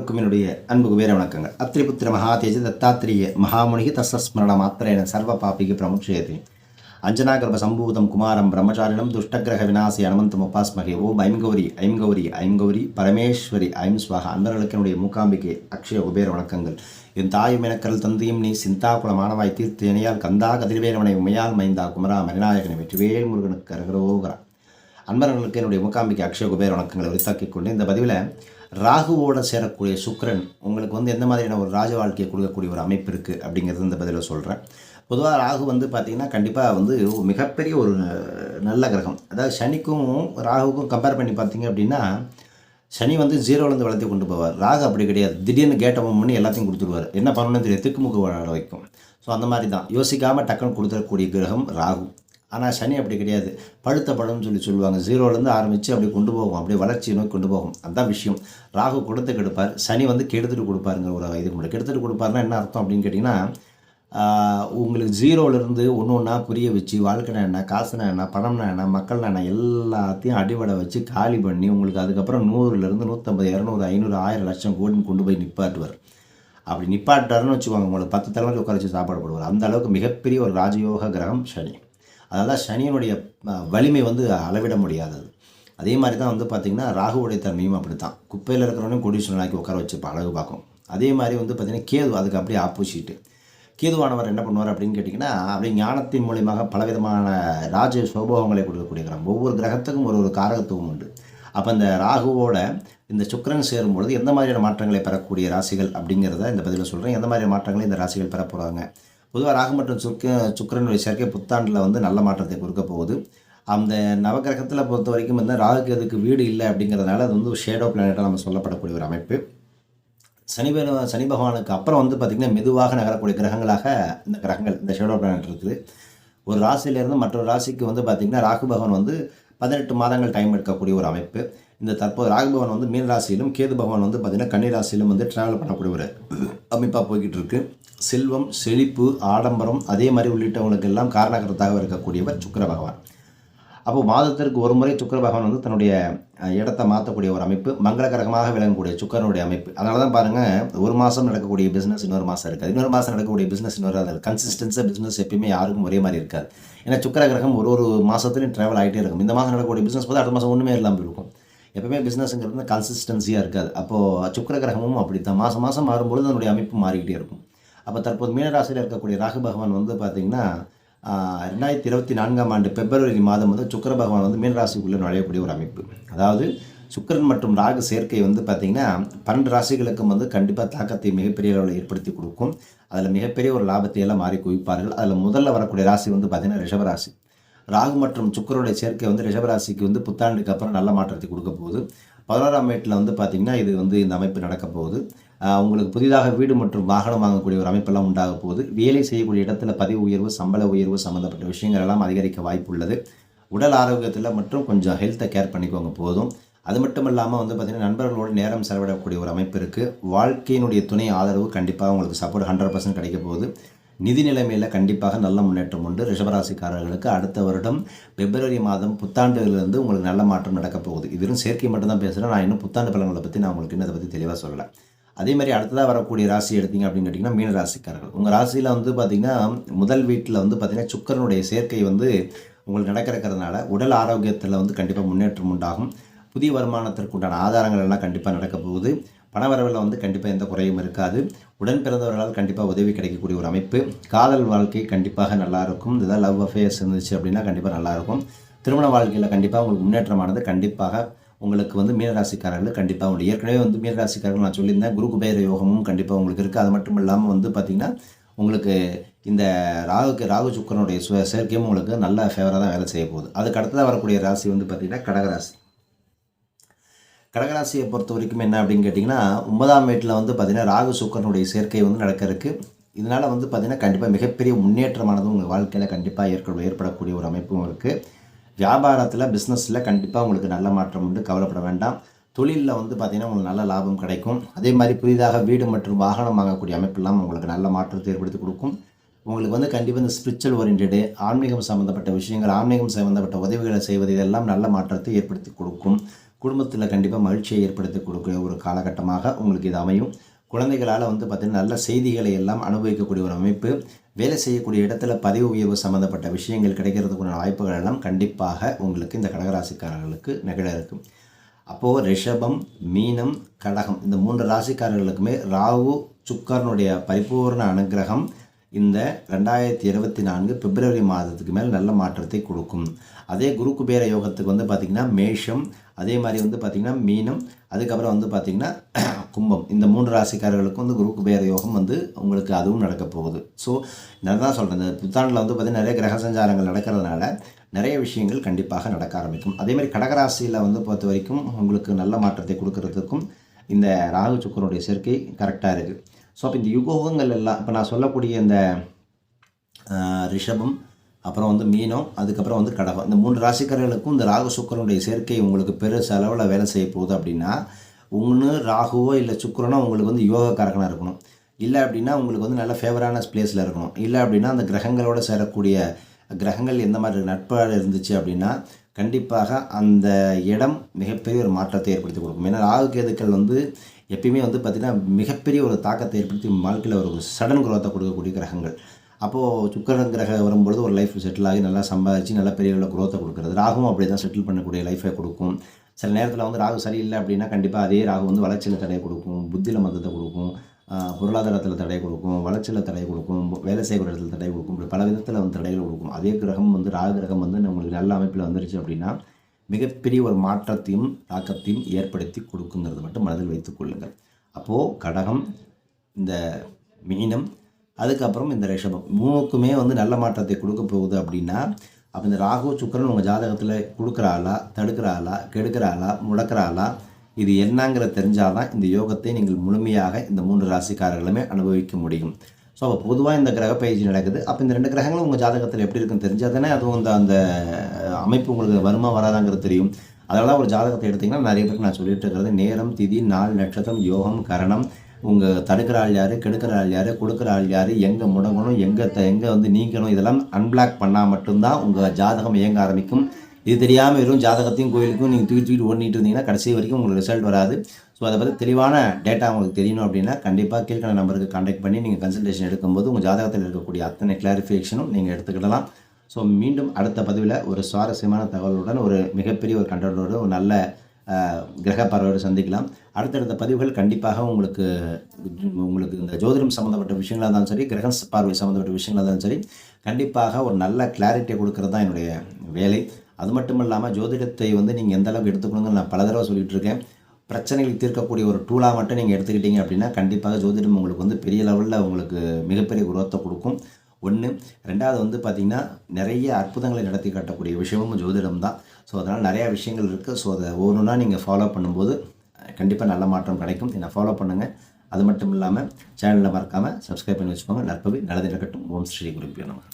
என்னுடைய அன்பு குபேர வணக்கங்கள். அத்திரிபுத்திர மகாதேஜ தத்தாத்திரிய மகாமுனிகி தஸ்மரண மாத்திரேன சர்வ பாபிகி பிரமுட்சயதி அஞ்சனாகர்ப சம்பூதம் குமாரம் பிரம்மச்சாரிணம் துஷ்டகிரக விநாசி அனுமந்தம் உபாஸ்மகே. ஓம் ஐம் கௌரி ஐம் கௌரி ஐம் கௌரி பரமேஸ்வரி ஐம் ஸ்வாகா. அன்பர்களுக்கு என்னுடைய மூகாம்பிகை அக்ஷய குபேர வணக்கங்கள். என் தாயும் எனக்கல் தந்தையும் நீ சிந்தாக்குள மாணவாய் தீர்த்து இணையால் கந்தா கதிர்வேலவனை உமையால் மைந்தா குமரா மரிநாயகனை வெற்றிவேல் முருகனுக்கு அரகரோகரா. அன்பர்களுக்கு என்னுடைய மூகாம்பிகை அக்ஷய குபேர வணக்கங்களை உரித்தாக்கிக் கொண்டு இந்த பதிவில் ராகுவோடு சேரக்கூடிய சுக்கிரன் உங்களுக்கு எந்த மாதிரியான ஒரு ராஜ வாழ்க்கையை கொடுக்கக்கூடிய ஒரு அமைப்பு இருக்குது அப்படிங்கிறது இந்த பதிவில் சொல்கிறேன். பொதுவாக ராகு பார்த்திங்கன்னா கண்டிப்பாக மிகப்பெரிய ஒரு நல்ல கிரகம். அதாவது சனிக்கும் ராகுக்கும் கம்பேர் பண்ணி பார்த்தீங்க அப்படின்னா சனி 0லேருந்து வளர்த்தி கொண்டு போவார். ராகு அப்படி கிடையாது. திடீர்னு கேட் ஓப்பன் பண்ணி எல்லாத்தையும் கொடுத்துருவார். என்ன பண்ணணும்னு தெரியாது, திக்குமுக்கு வாழ வைக்கும். ஸோ அந்த மாதிரி தான் யோசிக்காமல் டக்குன்னு கொடுத்துடக்கூடிய கிரகம் ராகு. ஆனால் சனி அப்படி கிடையாது. பழுத்த பழம்னு சொல்லுவாங்க. 0லேருந்து ஆரம்பித்து அப்படி கொண்டு போகும், அப்படியே வளர்ச்சியை நோக்கி கொண்டு போகும். அதுதான் விஷயம். ராகு கொடுத்து கெடுப்பார், சனி கெடுத்துட்டு கொடுப்பாருங்க. ஒரு இதுக்கு முன்னாடி கெடுத்துட்டு கொடுப்பாருன்னா என்ன அர்த்தம் அப்படின்னு கேட்டிங்கன்னா, உங்களுக்கு 0லேருந்து ஒன்று ஒன்றா புரிய வச்சு வாழ்க்கைனா என்ன, காசுனா என்ன, பணம்னா என்ன, மக்கள்னா என்ன எல்லாத்தையும் அடிபடை வச்சு காலி பண்ணி உங்களுக்கு அதுக்கப்புறம் 100லேருந்து 150 200 500 1000 லட்சம் கோடின்னு கொண்டு போய் நிப்பாட்டுவார். அப்படி நிப்பாட்டாருன்னு வச்சுக்கோங்க, உங்களுக்கு 10 தலைமுறை உட்கார வச்சு சாப்பாடு போடுவார். அந்த அளவுக்கு மிகப்பெரிய ஒரு ராஜயோக கிரகம் சனி. அதனால் சனியினுடைய வலிமை அளவிட முடியாதது. அதே மாதிரி தான் பார்த்திங்கன்னா ராகுவுடைய தன்மையும் அப்படி தான். குப்பையில் இருக்கிறவனையும் கோடீஸ்வரனாக்கி உட்கார வச்சு அழகு பார்க்கும். அதே மாதிரி பார்த்திங்கன்னா கேது அதுக்கு அப்படியே ஆப்போசிட்டு. கேதுவானவர் என்ன பண்ணுவார் அப்படின்னு கேட்டிங்கன்னா, அப்படியே ஞானத்தின் மூலியமாக பலவிதமான ராஜ சோபோகங்களை கொடுக்கக்கூடிய கிரகம். ஒவ்வொரு கிரகத்துக்கும் ஒரு காரகத்துவம் உண்டு. அப்போ இந்த ராகுவோட இந்த சுக்கிரன் சேரும்பொழுது எந்த மாதிரியான மாற்றங்களை பெறக்கூடிய ராசிகள் அப்படிங்கிறத இந்த பதிவில் சொல்கிறேன். எந்த மாதிரியான மாற்றங்களை இந்த ராசிகள் பெற போகிறாங்க. பொதுவாக ராகு மற்றும் சுக்கிரனுடைய சேர்க்கை புத்தாண்டில் நல்ல மாற்றத்தை கொடுக்க போகுது. அந்த நவகிரகத்தில் பொறுத்த வரைக்கும் ராகுக்கு அதுக்கு வீடு இல்லை அப்படிங்கிறதுனால அது ஒரு ஷேடோ பிளானட்டாக நம்ம சொல்லப்படக்கூடிய ஒரு அமைப்பு. சனி பகவானுக்கு அப்புறம் பார்த்திங்கன்னா மெதுவாக நகரக்கூடிய கிரகங்களாக இந்த கிரகங்கள், இந்த ஷேடோ பிளானட் இருக்குது. ஒரு ராசியிலேருந்து மற்றொரு ராசிக்கு பார்த்திங்கன்னா ராகு பகவான் 18 மாதங்கள் டைம் எடுக்கக்கூடிய ஒரு அமைப்பு. இந்த தற்போது ராகு பகவான் மீன ராசியிலும் கேது பகவான் பார்த்திங்கன்னா கன்னி ராசியிலும் ட்ராவல் பண்ணக்கூடிய ஒரு அமைப்பாக போய்கிட்டு இருக்குது. செல்வம், செழிப்பு, ஆடம்பரம் அதே மாதிரி உள்ளிட்டவங்களுக்கு எல்லாம் காரணகர்த்தாக இருக்கக்கூடியவர் சுக்கிர பகவான். அப்போது மாதத்திற்கு ஒரு முறை சுக்கிர பகவான் தன்னுடைய இடத்தை மாற்றக்கூடிய ஒரு அமைப்பு, மங்களகரகமாக விளங்கக்கூடிய சுக்கிரனுடைய அமைப்பு. அதனால தான் பாருங்கள், ஒரு மாதம் நடக்கக்கூடிய பிஸ்னஸ் இன்னொரு மாதம் இருக்காது, இன்னொரு மாதம் நடக்கக்கூடிய பிஸ்னஸ் இன்னொரு கன்சிஸ்டன்ஸாக பிஸ்னஸ் எப்பயுமே யாருக்கும் ஒரே மாதிரி இருக்காது. ஏன்னா சுக்கிர கிரகம் ஒரு மாதத்துலையும் ட்ராவல் ஆகிட்டே இருக்கும். இந்த மாதம் நடக்கக்கூடிய பிஸ்னஸ் அடுத்த மாதம் ஒன்றுமே இல்லாமல் இருக்கும். எப்பவுமே பிஸ்னஸ்ங்கிறது கன்சிஸ்டன்சியாக இருக்காது. அப்போது சுக்கிர கிரகமும் அப்படி தான் மாதம் மாதம் மாறும்பொழுது அதனுடைய அமைப்பு மாறிக்கிட்டே இருக்கும். அப்போ தற்போது மீனராசியில் இருக்கக்கூடிய ராகு பகவான் பார்த்திங்கன்னா 2024ஆம் ஆண்டு பிப்ரவரி மாதம் சுக்கிர பகவான் மீனராசிக்குள்ளே நுழையக்கூடிய ஒரு அமைப்பு. அதாவது சுக்கிரன் மற்றும் ராகு சேர்க்கை பார்த்திங்கன்னா 12 ராசிகளுக்கும் கண்டிப்பாக தாக்கத்தை மிகப்பெரிய அளவில் ஏற்படுத்தி கொடுக்கும். அதில் மிகப்பெரிய ஒரு லாபத்தை எல்லாம் மாறி குவிப்பார்கள். அதில் முதல்ல வரக்கூடிய ராசி பார்த்திங்கன்னா ரிஷபராசி. ராகு மற்றும் சுக்கிரனுடைய சேர்க்கை ரிஷபராசிக்கு புத்தாண்டுக்கு அப்புறம் நல்ல மாற்றத்தை கொடுக்க போகுது. 11ஆம் வீட்டில் பார்த்திங்கன்னா இது இந்த அமைப்பு நடக்க போகுது. உங்களுக்கு புதிதாக வீடு மற்றும் வாகனம் வாங்கக்கூடிய ஒரு அமைப்பெல்லாம் உண்டாக போகுது. வேலை செய்யக்கூடிய இடத்துல பதவி உயர்வு, சம்பள உயர்வு சம்மந்தப்பட்ட விஷயங்கள் எல்லாம் அதிகரிக்க வாய்ப்பு உள்ளது. உடல் ஆரோக்கியத்தில் மற்றும் கொஞ்சம் ஹெல்த்தை கேர் பண்ணிக்கோங்க போதும். அது மட்டும் இல்லாமல் பார்த்திங்கன்னா நண்பர்களோடு நேரம் செலவிடக்கூடிய ஒரு அமைப்பு இருக்குது. வாழ்க்கையினுடைய துணை ஆதரவு கண்டிப்பாக உங்களுக்கு சப்போர்ட் 100% கிடைக்க போகுது. நிதி நிலைமையில் கண்டிப்பாக நல்ல முன்னேற்றம் உண்டு. ரிஷபராசிக்காரர்களுக்கு அடுத்த வருடம் பிப்ரவரி மாதம் புத்தாண்டுலேருந்து உங்களுக்கு நல்ல மாற்றம் நடக்க போகுது. இதுவும் சேர்க்கை மட்டும்தான் பேசுகிறேன். நான் இன்னும் புத்தாண்டு பலன்களை பற்றி நான் உங்களுக்கு இன்னதை பற்றி தெளிவாக சொல்லலை. அதே மாதிரி அடுத்ததாக வரக்கூடிய ராசி எடுத்திங்க அப்படின்னு கேட்டிங்கன்னா மீன ராசிக்காரர்கள். உங்கள் ராசியில் பார்த்திங்கன்னா முதல் வீட்டில் பார்த்திங்கன்னா சுக்கிரனுடைய சேர்க்கை உங்களுக்கு நடக்கிறதுனால உடல் ஆரோக்கியத்தில் கண்டிப்பாக முன்னேற்றம் உண்டாகும். புதிய வருமானத்திற்கு உண்டான ஆதாரங்கள் எல்லாம் கண்டிப்பாக நடக்க போகுது. பணவரவில் கண்டிப்பாக எந்த குறையும் இருக்காது. உடன் பிறந்தவர்களால் கண்டிப்பாக உதவி கிடைக்கக்கூடிய ஒரு அமைப்பு. காதல் வாழ்க்கை கண்டிப்பாக நல்லாயிருக்கும். இதான் லவ் அஃபேர்ஸ் இருந்துச்சு அப்படின்னா கண்டிப்பாக நல்லாயிருக்கும். திருமண வாழ்க்கையில் கண்டிப்பாக உங்களுக்கு முன்னேற்றமானது கண்டிப்பாக உங்களுக்கு மீனராசிக்காரர்கள் கண்டிப்பாக உண்டு. ஏற்கனவே மீனராசிக்காரர்கள் நான் சொல்லியிருந்தேன், குரு குபேர யோகமும் கண்டிப்பாக உங்களுக்கு இருக்குது. அது மட்டும் இல்லாமல் பார்த்திங்கன்னா உங்களுக்கு இந்த ராகு சுக்கிரனுடைய சேர்க்கையும் உங்களுக்கு நல்ல ஃபேவராக தான் வேலை செய்ய போகுது. அதுக்கு அடுத்ததாக வரக்கூடிய ராசி பார்த்திங்கன்னா கடகராசி. கடகராசியை பொறுத்த வரைக்கும் என்ன அப்படின்னு கேட்டிங்கன்னா 9ஆம் வீட்டில் பார்த்திங்கன்னா ராகு சுக்கிரனுடைய சேர்க்கை நடக்க இருக்குது. இதனால் பார்த்திங்கன்னா கண்டிப்பாக மிகப்பெரிய முன்னேற்றமானது உங்கள் வாழ்க்கையில் கண்டிப்பாக ஏற்படக்கூடிய ஒரு அமைப்பும் இருக்குது. வியாபாரத்தில் பிஸ்னஸில் கண்டிப்பாக உங்களுக்கு நல்ல மாற்றம் உண்டு, கவலைப்பட வேண்டாம். தொழிலில் பார்த்திங்கன்னா உங்களுக்கு நல்ல லாபம் கிடைக்கும். அதே மாதிரி புதிதாக வீடு மற்றும் வாகனம் வாங்கக்கூடிய அமைப்பெல்லாம் உங்களுக்கு நல்ல மாற்றத்தை ஏற்படுத்தி கொடுக்கும். உங்களுக்கு கண்டிப்பாக இந்த ஸ்பிரிச்சுவல் ஓரியன்டு, ஆன்மீகம் சம்மந்தப்பட்ட விஷயங்கள், ஆன்மீகம் சம்மந்தப்பட்ட உதவிகளை செய்வது இதெல்லாம் நல்ல மாற்றத்தை ஏற்படுத்தி கொடுக்கும். குடும்பத்தில் கண்டிப்பாக மகிழ்ச்சியை ஏற்படுத்தி கொடுக்கக்கூடிய ஒரு காலகட்டமாக உங்களுக்கு இது அமையும். குழந்தைகளால் வந்து பார்த்திங்கன்னா நல்ல செய்திகளை எல்லாம் அனுபவிக்கக்கூடிய ஒரு அமைப்பு. வேலை செய்யக்கூடிய இடத்துல பதவி உயர்வு சம்மந்தப்பட்ட விஷயங்கள் கிடைக்கிறதுக்குள்ள வாய்ப்புகள் எல்லாம் கண்டிப்பாக உங்களுக்கு இந்த கடகராசிக்காரர்களுக்கு நிகழ இருக்கும். அப்போது ரிஷபம், மீனம், கடகம் இந்த 3 ராசிக்காரர்களுக்குமே ராகு சுக்கரனுடைய பரிபூர்ண அனுகிரகம் இந்த 2024 பிப்ரவரி மாதத்துக்கு மேல் நல்ல மாற்றத்தை கொடுக்கும். அதே குரு குபேர யோகத்துக்கு வந்து பார்த்திங்கன்னா மேஷம், அதே மாதிரி வந்து பார்த்திங்கன்னா மீனம், அதுக்கப்புறம் வந்து பார்த்திங்கன்னா கும்பம் இந்த 3 ராசிக்காரர்களுக்கும் வந்து குரு குபேர யோகம் வந்து உங்களுக்கு அதுவும் நடக்க போகுது. ஸோ நான் தான் சொல்கிறேன், இந்த புத்தாண்டில் வந்து பார்த்திங்கன்னா நிறைய கிரக சஞ்சாரங்கள் நடக்கிறதுனால நிறைய விஷயங்கள் கண்டிப்பாக நடக்க ஆரம்பிக்கும். அதேமாதிரி கடகராசியில் வந்து பொறுத்த வரைக்கும் உங்களுக்கு நல்ல மாற்றத்தை கொடுக்கறதுக்கும் இந்த ராகு சுக்கரனுடைய சேர்க்கை கரெக்டாக இருக்குது. ஸோ அப்போ இந்த யுகங்கள் எல்லாம் இப்போ நான் சொல்லக்கூடிய இந்த ரிஷபம், அப்புறம் வந்து மீனம், அதுக்கப்புறம் வந்து கடகம் இந்த 3 ராசிக்காரர்களுக்கும் இந்த ராகு சுக்கரனுடைய சேர்க்கை உங்களுக்கு பெருசு அளவில் வேலை செய்ய போகுது. அப்படின்னா ஒன்று ராகுவோ இல்லை சுக்கரனோ உங்களுக்கு வந்து யோகக்காரகனாக இருக்கணும். இல்லை அப்படின்னா உங்களுக்கு வந்து நல்ல ஃபேவரான பிளேஸில் இருக்கணும். இல்லை அப்படின்னா அந்த கிரகங்களோடு சேரக்கூடிய கிரகங்கள் எந்த மாதிரி நட்பாக இருந்துச்சு அப்படின்னா கண்டிப்பாக அந்த இடம் மிகப்பெரிய ஒரு மாற்றத்தை ஏற்படுத்தி கொடுக்கும். ஏன்னா ராகு கேதுக்கள் வந்து எப்பயுமே வந்து பார்த்திங்கன்னா மிகப்பெரிய ஒரு தாக்கத்தை ஏற்படுத்தி வாழ்க்கையில் ஒரு சடன் குரோத்தை கொடுக்கக்கூடிய கிரகங்கள். அப்போது சுக்கரன் கிரகம் வரும்பொழுது ஒரு லைஃப் செட்டில் ஆகி நல்லா சம்பாதிச்சு நல்ல பெரிய அளவில் குரோத்தை கொடுக்குறது. ராகுவும் அப்படி தான் செட்டில் பண்ணக்கூடிய லைஃபை கொடுக்கும். சில நேரத்தில் வந்து ராகு சரியில்லை அப்படின்னா கண்டிப்பாக அதே ராகு வந்து வளர்ச்சியில் தடையை கொடுக்கும், புத்தியில் மந்தத்தை கொடுக்கும், பொருளாதாரத்தில் தடை கொடுக்கும், வளர்ச்சியில் தடை கொடுக்கும், வேலை செய்கிற இடத்துல தடை கொடுக்கும், இப்படி பல விதத்தில் வந்து தடைகள் கொடுக்கும். அதே கிரகம் வந்து ராகு கிரகம் வந்து உங்களுக்கு நல்ல அமைப்பில் வந்துருச்சு அப்படின்னா மிகப்பெரிய ஒரு மாற்றத்தையும் தாக்கத்தையும் ஏற்படுத்தி கொடுக்குங்கிறது மட்டும் மனதில் வைத்துக் கொள்ளுங்கள். அப்போது கடகம், இந்த மீனம், அதுக்கப்புறம் இந்த ரிஷபம் 3க்குமே வந்து நல்ல மாற்றத்தை கொடுக்க போகுது. அப்படின்னா அப்போ இந்த ராகு சுக்கரன் உங்கள் ஜாதகத்தில் கொடுக்குறாளா, தடுக்கிறாளா, கெடுக்கிறாளா, முடக்கிறாளா, இது என்னங்கிற தெரிஞ்சால் தான் இந்த யோகத்தை நீங்கள் முழுமையாக இந்த 3 ராசிக்காரர்களுமே அனுபவிக்க முடியும். ஸோ அப்போ பொதுவாக இந்த கிரக பயிற்சி நடக்குது. அப்போ இந்த 2 கிரகங்களும் உங்கள் ஜாதகத்தில் எப்படி இருக்குன்னு தெரிஞ்சால் தானே அதுவும் அந்த அமைப்பு உங்களுக்கு வருமா வராதாங்கிறது தெரியும். அதனால ஒரு ஜாதகத்தை எடுத்திங்கன்னா நிறைய பேருக்கு நான் சொல்லிட்டு இருக்கிறது நேரம், திதி, நாள், நட்சத்திரம், யோகம், கரணம், உங்கள் தடுக்கிற ஆள் யார், கெடுக்கிற ஆள் யார், கொடுக்குற ஆள் யார், எங்கே முடங்கணும், எங்கே வந்து நீக்கணும், இதெல்லாம் அன்பிளாக் பண்ணால் மட்டும்தான் உங்கள் ஜாதகம் இயங்க ஆரம்பிக்கும். இது தெரியாமல் வெறும் ஜாதகத்தையும் கோயிலுக்கும் நீங்கள் தூக்கிட்டு ஓடிட்டு இருந்தீங்கன்னா கடைசி வரைக்கும் உங்களுக்கு ரிசல்ட் வராது. ஸோ அதை பற்றி தெளிவான டேட்டா உங்களுக்கு தெரியணும் அப்படின்னா கண்டிப்பாக கீழ்கண்ட நம்பருக்கு கான்டாக்ட் பண்ணி நீங்கள் கன்சல்டேஷன் எடுக்கும்போது உங்கள் ஜாதகத்தில் இருக்கக்கூடிய அத்தனை கிளாரிஃபிகேஷனும் நீங்கள் எடுத்துக்கிடலாம். ஸோ மீண்டும் அடுத்த பதிவில் ஒரு சுவாரஸ்யமான தகவலுடன் ஒரு மிகப்பெரிய ஒரு கண்டென்ட்டோடு ஒரு நல்ல கிரக பார்வையோடு சந்திக்கலாம். அடுத்தடுத்த பதிவுகள் கண்டிப்பாக உங்களுக்கு இந்த ஜோதிடம் சம்மந்தப்பட்ட விஷயங்களாக இருந்தாலும் சரி, கிரக பார்வை சம்மந்தப்பட்ட விஷயங்களாக இருந்தாலும் சரி, கண்டிப்பாக ஒரு நல்ல கிளாரிட்டியை கொடுக்கறது தான் என்னுடைய வேலை. அது மட்டும் இல்லாமல் ஜோதிடத்தை வந்து நீங்கள் எந்த அளவுக்கு எடுத்துக்கணுங்க நான் பல தடவை சொல்லிகிட்டு இருக்கேன். பிரச்சனைகளை தீர்க்கக்கூடிய ஒரு டூலாக மட்டும் நீங்கள் எடுத்துக்கிட்டீங்க அப்படின்னா கண்டிப்பாக ஜோதிடம் உங்களுக்கு வந்து பெரிய லெவலில் உங்களுக்கு மிகப்பெரிய குரோத்தை கொடுக்கும். 1. 2வது வந்து பார்த்திங்கன்னா நிறைய அற்புதங்களை நடத்தி காட்டக்கூடிய விஷயமும் ஜோதிடம் தான். ஸோ அதனால் நிறையா விஷயங்கள் இருக்குது. ஸோ அதை ஒவ்வொன்றா நீங்கள் ஃபாலோ பண்ணும்போது கண்டிப்பாக நல்ல மாற்றம் கிடைக்கும். என்னை ஃபாலோ பண்ணுங்கள். அது மட்டும் இல்லாமல் சேனலில் மறக்காமல் சப்ஸ்கிரைப் பண்ணி வச்சுக்கோங்க. நற்பவி நல்லது நடக்கட்டும். ஓம் ஸ்ரீ குருபியோ நமः.